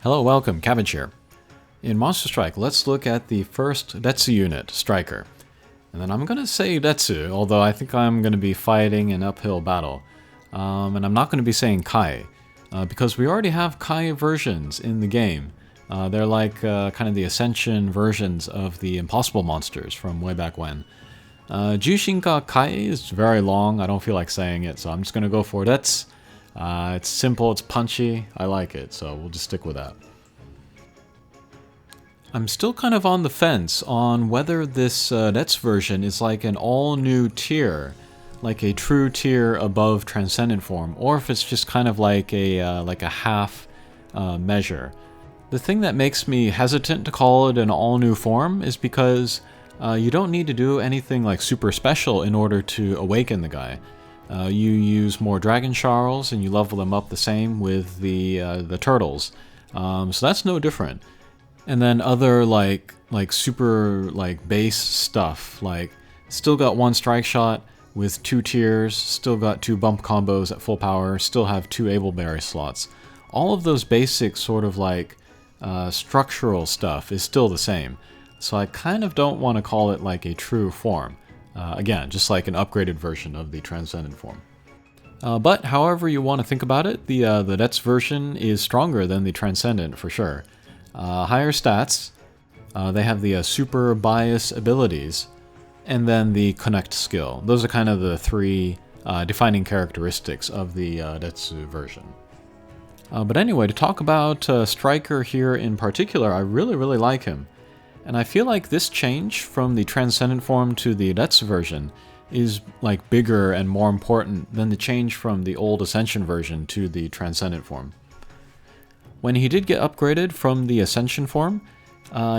Hello, welcome, Cabbage here. In Monster Strike, let's look at the first Retsu unit, Striker. And then I'm going to say Retsu, although I think I'm going to be fighting an uphill battle. And I'm not going to be saying Kai, because we already have Kai versions in the game. They're like kind of the Ascension versions of the Impossible monsters from way back when. Jushinka Kai is very long, I don't feel like saying it, so I'm just going to go for Retsu. It's simple, it's punchy, I like it, so we'll just stick with that. I'm still kind of on the fence on whether this Retsu version is like an all-new tier, like a true tier above Transcendent form, or if it's just kind of like a half measure. The thing that makes me hesitant to call it an all-new form is because you don't need to do anything like super special in order to awaken the guy. You use more Dragon Sharls and you level them up the same with the turtles. So that's no different. And then other like super base stuff, like still got one strike shot with 2 tiers, still got 2 bump combos at full power, still have 2 Ableberry slots. All of those basic sort of structural stuff is still the same. So I kind of don't want to call it like a true form. Again, just like an upgraded version of the Transcendent form. But however you want to think about it, the Retsu version is stronger than the Transcendent for sure. Higher stats, they have the super bias abilities, and then the connect skill. Those are kind of the 3 defining characteristics of the Retsu version. But anyway, to talk about Striker here in particular, I really like him. And I feel like this change from the Transcendent form to the Retsu version is like bigger and more important than the change from the old Ascension version to the Transcendent form. When he did get upgraded from the Ascension form,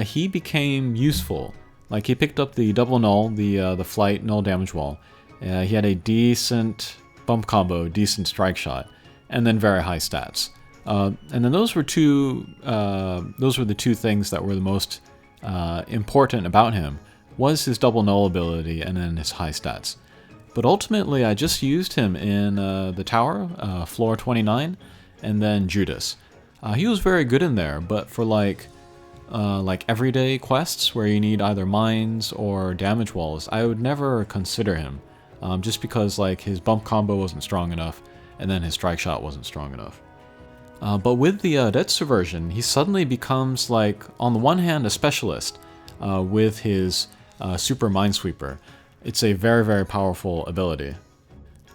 he became useful. Like he picked up the double null, the flight null damage wall. He had a decent bump combo, decent strike shot, and then very high stats. And then those were the 2 things that were the most important about him, was his double null ability and then his high stats. But ultimately I just used him in the tower, floor 29, and then Judas. He was very good in there, but for like everyday quests where you need either mines or damage walls, I would never consider him, just because like his bump combo wasn't strong enough and then his strike shot wasn't strong enough. But with the Retsu version, he suddenly becomes, like, on the one hand, a specialist with his super Minesweeper. It's a very powerful ability.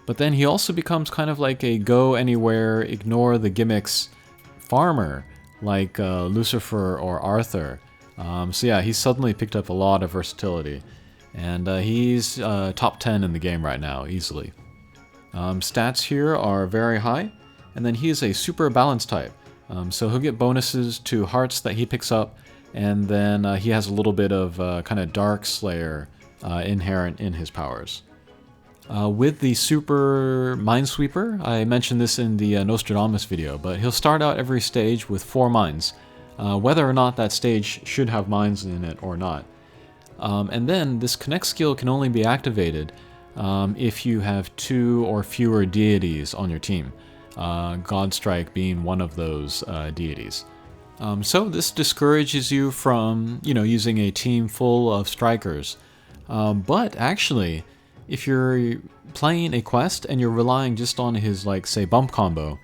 But then he also becomes kind of like a go anywhere, ignore the gimmicks farmer, like Lucifer or Arthur. So yeah, he's suddenly picked up a lot of versatility. And he's top 10 in the game right now, easily. Stats here are very high. And then he is a super balance type, so he'll get bonuses to hearts that he picks up, and then he has a little bit of kind of Dark Slayer inherent in his powers. With the super Minesweeper, I mentioned this in the Nostradamus video, but he'll start out every stage with 4 mines, whether or not that stage should have mines in it or not. And then this connect skill can only be activated if you have 2 or fewer deities on your team. Godstrike being one of those deities. So this discourages you from, using a team full of strikers. But actually, if you're playing a quest and you're relying just on his, say, bump combo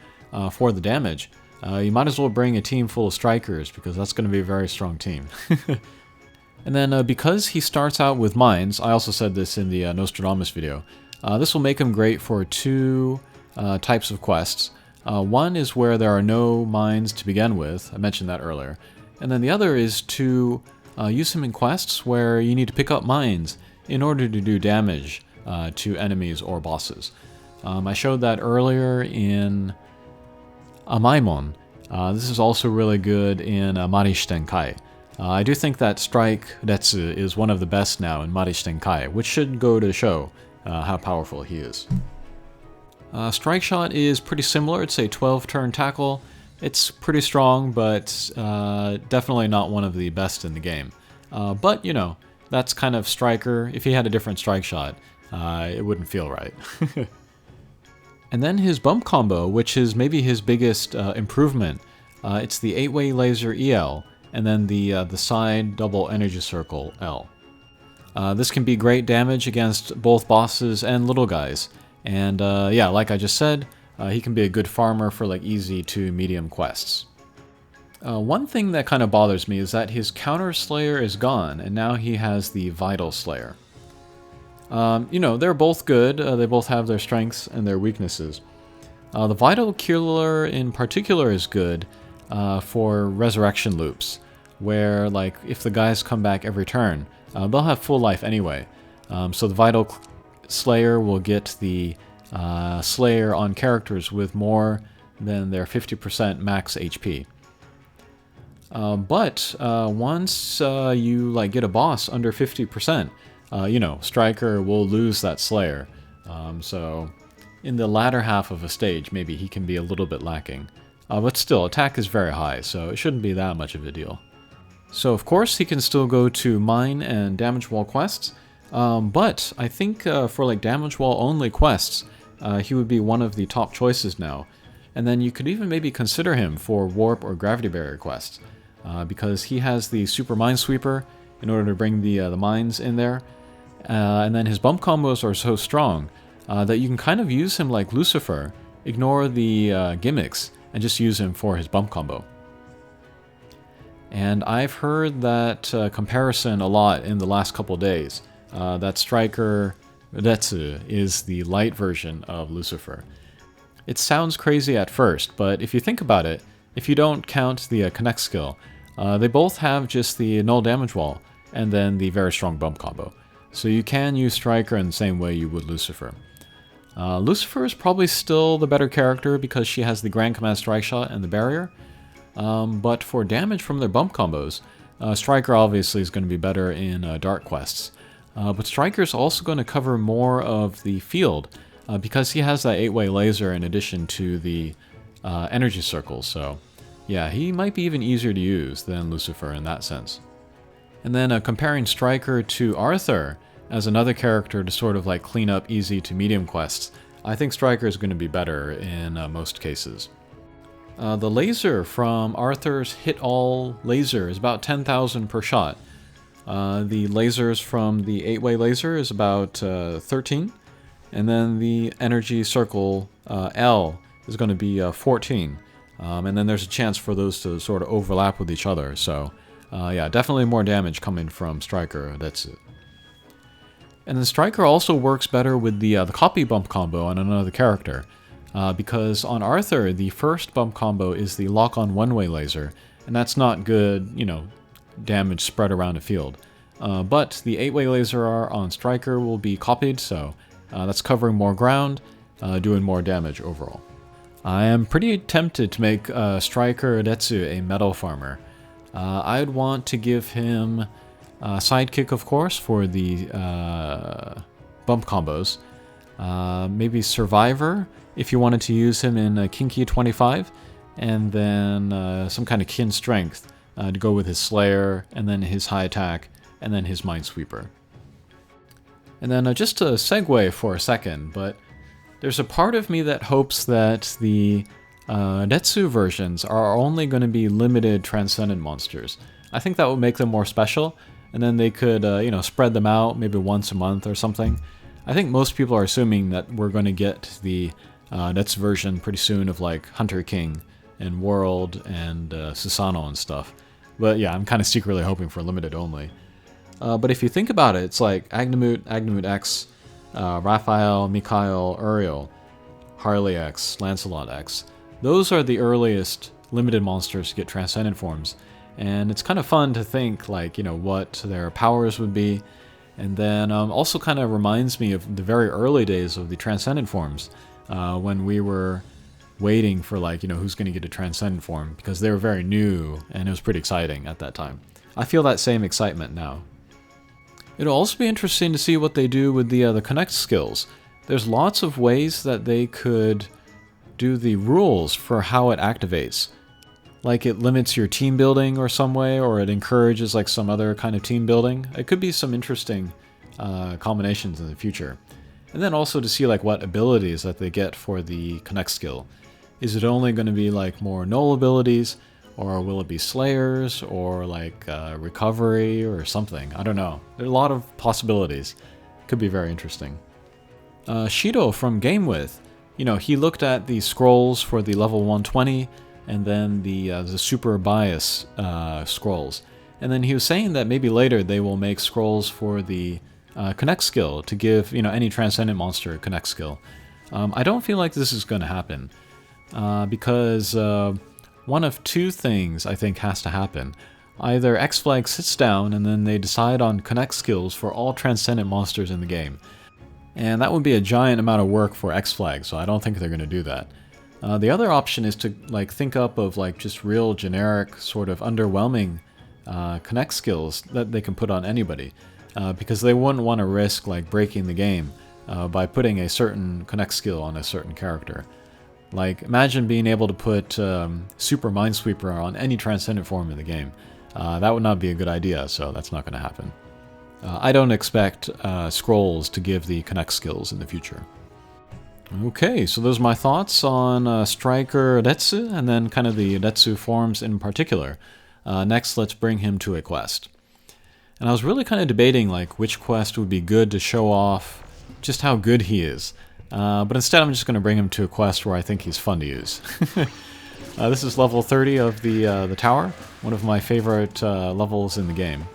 for the damage, you might as well bring a team full of strikers, because that's going to be a very strong team. And then because he starts out with mines, I also said this in the Nostradamus video, this will make him great for 2 types of quests. One is where there are no mines to begin with, I mentioned that earlier, and then the other is to use him in quests where you need to pick up mines in order to do damage to enemies or bosses. I showed that earlier in Amaimon. This is also really good in Marishiten Kai. I do think that Strike Retsu is one of the best now in Marishiten Kai, which should go to show how powerful he is. Strike Shot is pretty similar. It's a 12-turn tackle. It's pretty strong, but definitely not one of the best in the game. But, that's kind of Striker. If he had a different Strike Shot, it wouldn't feel right. And then his bump combo, which is maybe his biggest improvement, It's the 8-way laser EL, and then the side double energy circle L. This can be great damage against both bosses and little guys. And yeah, like I just said, he can be a good farmer for like easy to medium quests. One thing that kind of bothers me is that his Counter Slayer is gone, and now he has the Vital Slayer. You know, they're both good. They both have their strengths and their weaknesses. The Vital Killer in particular is good for resurrection loops, where like if the guys come back every turn, they'll have full life anyway. So the Vital Slayer will get the Slayer on characters with more than their 50% max HP. But once you like get a boss under 50%, you know, Striker will lose that Slayer. So in the latter half of a stage, maybe he can be a little bit lacking. But still, attack is very high, so it shouldn't be that much of a deal. So of course he can still go to mine and damage wall quests, but I think for like damage wall only quests, he would be one of the top choices now. And then you could even maybe consider him for warp or gravity barrier quests, because he has the super Minesweeper in order to bring the mines in there. And then his bump combos are so strong that you can kind of use him like Lucifer, ignore the gimmicks, and just use him for his bump combo. And I've heard that comparison a lot in the last couple days, that Striker Retsu is the light version of Lucifer. It sounds crazy at first, but if you think about it, if you don't count the connect skill, they both have just the null damage wall, and then the very strong bump combo. So you can use Striker in the same way you would Lucifer. Lucifer is probably still the better character because she has the Grand Command Strike Shot and the barrier. But for damage from their bump combos, Striker obviously is going to be better in dark quests. But Striker is also going to cover more of the field because he has that 8-way laser in addition to the energy circles. So yeah, he might be even easier to use than Lucifer in that sense. And then comparing Striker to Arthur as another character to sort of like clean up easy to medium quests, I think Striker is going to be better in most cases. The laser from Arthur's Hit All laser is about 10,000 per shot. The lasers from the 8-way laser is about 13. And then the energy circle L is going to be 14. And then there's a chance for those to sort of overlap with each other. So yeah, definitely more damage coming from Striker, that's it. And then Striker also works better with the copy bump combo on another character. Because on Arthur, the first bump combo is the lock-on one-way laser, and that's not good, you know, damage spread around the field. But the 8-way laser on Striker will be copied, so that's covering more ground, doing more damage overall. I am pretty tempted to make Striker Retsu a metal farmer. I'd want to give him Sidekick, of course, for the bump combos. Maybe Survivor, if you wanted to use him in Kinky 25, and then some kind of kin strength to go with his Slayer, and then his high attack, and then his Minesweeper. And then just to segue for a second, but there's a part of me that hopes that the Retsu versions are only going to be limited Transcendent monsters. I think that would make them more special, and then they could, you know, spread them out maybe once a month or something. I think most people are assuming that we're going to get the Retsu version pretty soon of like Hunter King and World and Susano and stuff. But yeah, I'm kind of secretly hoping for limited only. But if you think about it, it's like Agnamut, Agnamut X, Raphael, Mikhail, Uriel, Harley X, Lancelot X. Those are the earliest limited monsters to get Transcendent forms. And it's kind of fun to think like, you know, what their powers would be. And then also kind of reminds me of the very early days of the Transcendent forms, when we were waiting for like, you know, who's going to get a Transcendent form, because they were very new and it was pretty exciting at that time. I feel that same excitement now. It'll also be interesting to see what they do with the Connect skills. There's lots of ways that they could do the rules for how it activates. Like it limits your team building or some way, or it encourages like some other kind of team building. It could be some interesting combinations in the future. And then also to see like what abilities that they get for the Connect skill. Is it only going to be like more null abilities, Or will it be Slayers, or like Recovery, or something? I don't know. There are a lot of possibilities. Could be very interesting. Shido from Game With, you know, he looked at the scrolls for the level 120, and then the super bias scrolls. And then he was saying that maybe later they will make scrolls for the connect skill to give, you know, any transcendent monster a connect skill. I don't feel like this is going to happen because one of two things I think has to happen. Either X-Flag sits down and then they decide on connect skills for all transcendent monsters in the game. And that would be a giant amount of work for X-Flag, so I don't think they're going to do that. The other option is to like think up of like just real generic sort of underwhelming connect skills that they can put on anybody, because they wouldn't want to risk like breaking the game by putting a certain connect skill on a certain character. Like imagine being able to put Super Minesweeper on any transcendent form in the game. That would not be a good idea, so that's not going to happen. I don't expect scrolls to give the connect skills in the future. Okay, so those are my thoughts on Striker Retsu, and then kind of the Retsu forms in particular. Next, let's bring him to a quest. And I was really kind of debating like which quest would be good to show off just how good he is. But instead I'm just going to bring him to a quest where I think he's fun to use. This is level 30 of the tower, one of my favorite levels in the game.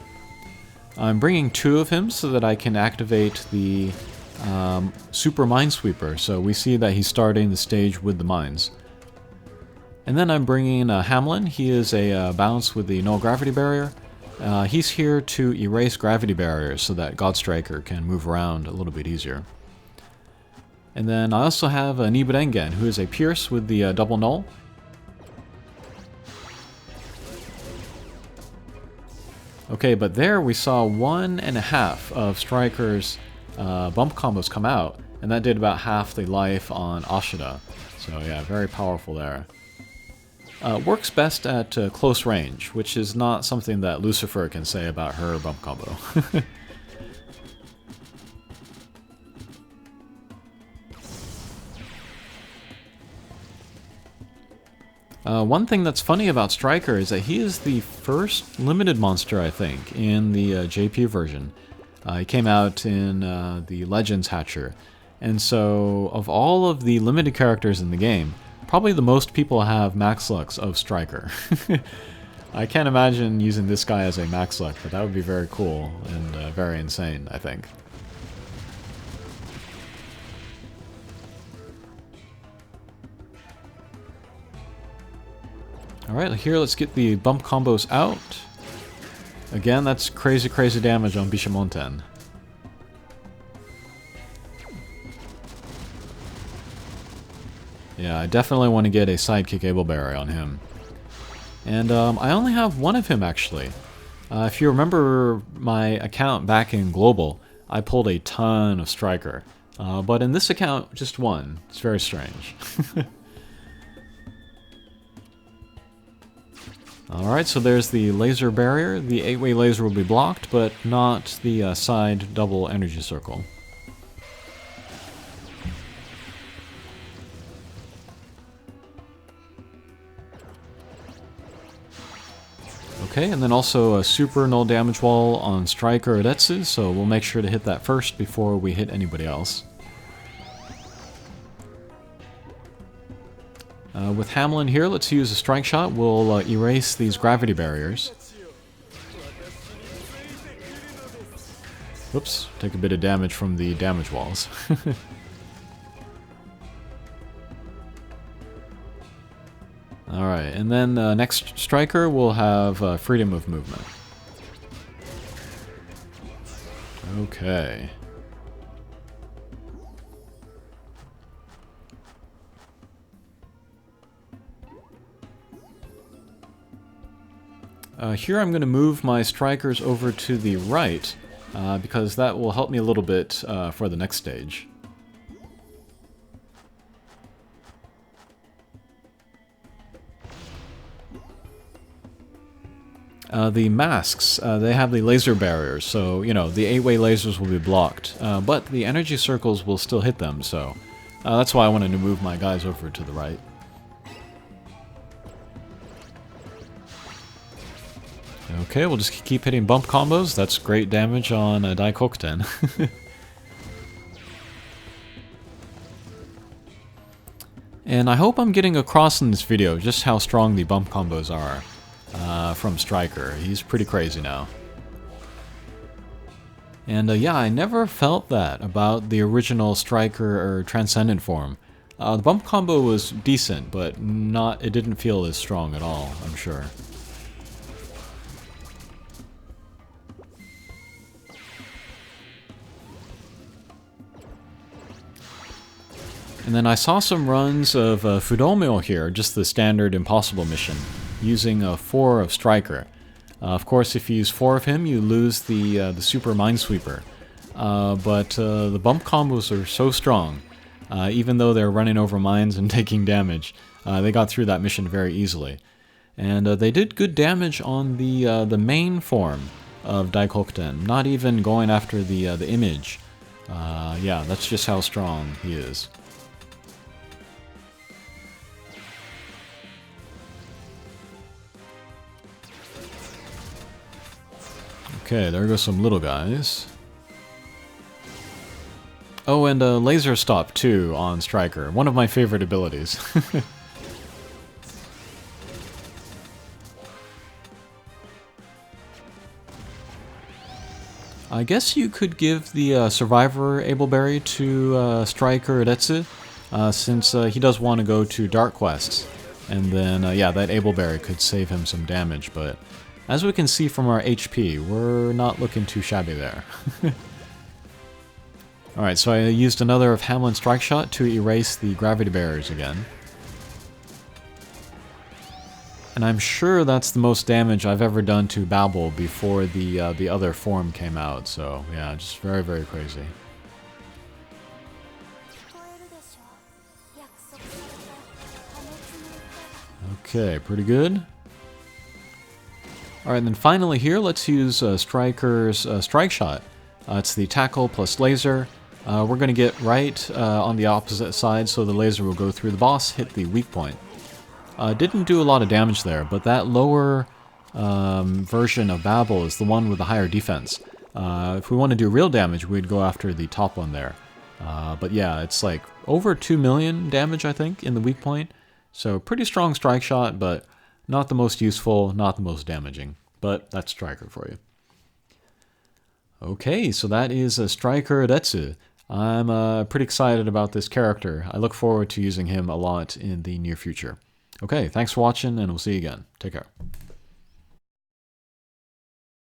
I'm bringing 2 of him so that I can activate the Super Minesweeper, so we see that he's starting the stage with the mines. And then I'm bringing Hamlin. He is a bounce with the null gravity barrier. He's here to erase gravity barriers so that Godstriker can move around a little bit easier. And then I also have Nibirengen, who is a pierce with the double null. Okay, but there we saw 1.5 of Striker's bump combos come out, and that did about half the life on Ashida. So yeah, very powerful there. Works best at close range, which is not something that Lucifer can say about her bump combo. One thing that's funny about Striker is that he is the first limited monster, I think, in the JP version. He came out in the Legends Hatcher, and so of all of the limited characters in the game, probably the most people have max lux of Striker. I can't imagine using this guy as a max lux, but that would be very cool and very insane, I think. Alright, here let's get the bump combos out. Again, that's crazy, crazy damage on Bishamonten. Yeah, I definitely want to get a sidekick Ableberry on him. And I only have one of him, actually. If you remember my account back in Global, I pulled a ton of Striker. But in this account, just one. It's very strange. Alright, so there's the laser barrier. The 8-way laser will be blocked, but not the side double energy circle. Okay, and then also a super null damage wall on Striker Retsu, so we'll make sure to hit that first before we hit anybody else. With Hamlin here, let's use a strike shot. We'll erase these gravity barriers. Whoops, take a bit of damage from the damage walls. Alright, and then next Striker will have freedom of movement. Okay. Here I'm going to move my Strikers over to the right, because that will help me a little bit for the next stage. The masks, they have the laser barriers, so, you know, the 8-way lasers will be blocked, but the energy circles will still hit them, so that's why I wanted to move my guys over to the right. Okay, we'll just keep hitting bump combos. That's great damage on Daikokuten. And I hope I'm getting across in this video just how strong the bump combos are from Striker. He's pretty crazy now. And yeah, I never felt that about the original Striker or Transcendent form. The bump combo was decent, but it didn't feel as strong at all, I'm sure. And then I saw some runs of Fudomyo here, just the standard impossible mission, using 4 of Striker. Of course, if you use 4 of him, you lose the super Minesweeper. But the bump combos are so strong, even though they're running over mines and taking damage. They got through that mission very easily. And they did good damage on the main form of Daikokuten, not even going after the image. Yeah, that's just how strong he is. Okay, there goes some little guys. Oh, and laser stop too on Striker. One of my favorite abilities. I guess you could give the Survivor Ableberry to Striker Retsu, since he does want to go to Dark Quests. And then, yeah, that Ableberry could save him some damage, but as we can see from our HP, we're not looking too shabby there. Alright, so I used another of Hamlin's Strike Shot to erase the gravity barriers again. And I'm sure that's the most damage I've ever done to Babel before the other form came out, so yeah, just very, very crazy. Okay, pretty good. Alright, then finally here, let's use Striker's Strike Shot. It's the tackle plus laser. We're going to get right on the opposite side, so the laser will go through the boss, hit the weak point. Didn't do a lot of damage there, but that lower version of Babel is the one with the higher defense. If we want to do real damage, we'd go after the top one there. But yeah, it's like over 2 million damage, I think, in the weak point. So pretty strong Strike Shot, but not the most useful, not the most damaging. But that's Striker for you. Okay, so that is Striker Retsu. I'm pretty excited about this character. I look forward to using him a lot in the near future. Okay, thanks for watching, and we'll see you again. Take care.